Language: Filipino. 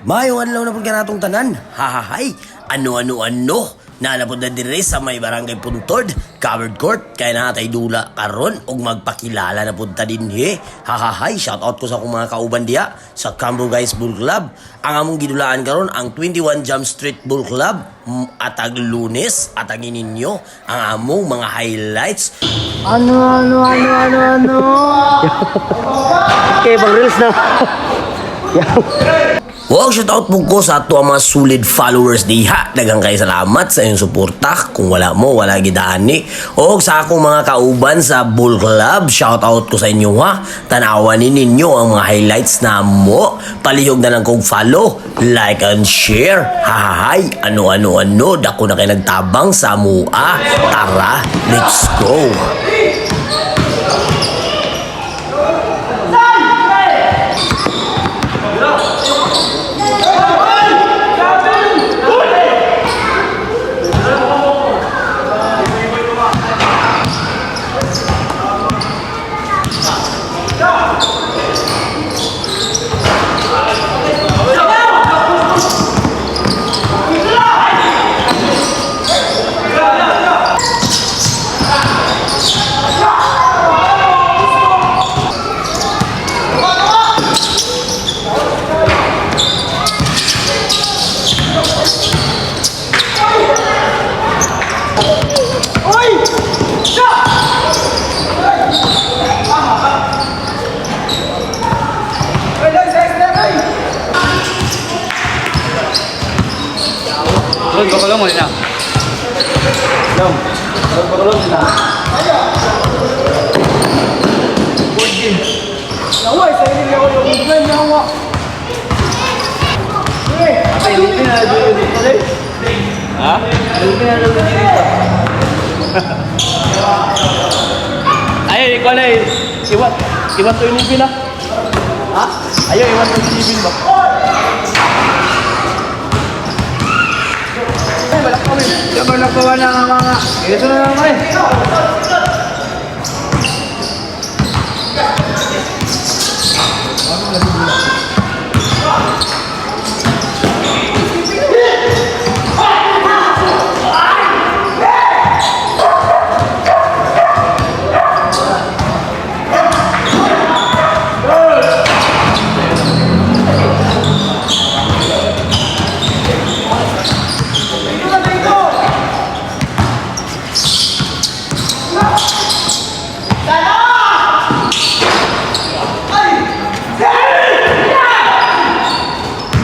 Mayong adlaw na pud kanatong tanan. Hahahay. Ano. Nalapod na dire sa may barangay Puntod, covered court, kaya natay dula karon og magpakilala na pud ta dinhi. Hahahay, shout out ko sa akong mga kauban diha sa Cambro Guys Bull Club. Ang among gidulaan karon ang 21 Jump Street Bull Club. Atag Lunes, atagin ninyo ang among mga highlights. Ano? Okay, pang reels na. Wow, shoutout po ko sa ato ang mga solid followers diha. Daghang kay salamat sa inyong suporta. Kung wala mo, wala gidani. O sa akong mga kauban sa Bull Club, shoutout ko sa inyo ha. Tanawanin ninyo ang mga highlights na mo. Palihog na lang kong follow, like and share. Hahahay, ano. Dako na kayo nagtabang sa mua. Tara, let's go. Doon, bakalong mo na. Doon, bakalong na. Nawa, isa hindi ako yung movement na nawa. Ay, hindi na doon dito ulit. Ha? Hindi na doon dito. Ayaw, ikaw na iwan to yung libin na. Ha? Ayaw, iwan to yung libin ba? Balak kami. Balak ko na ang mga. Ito na naman eh.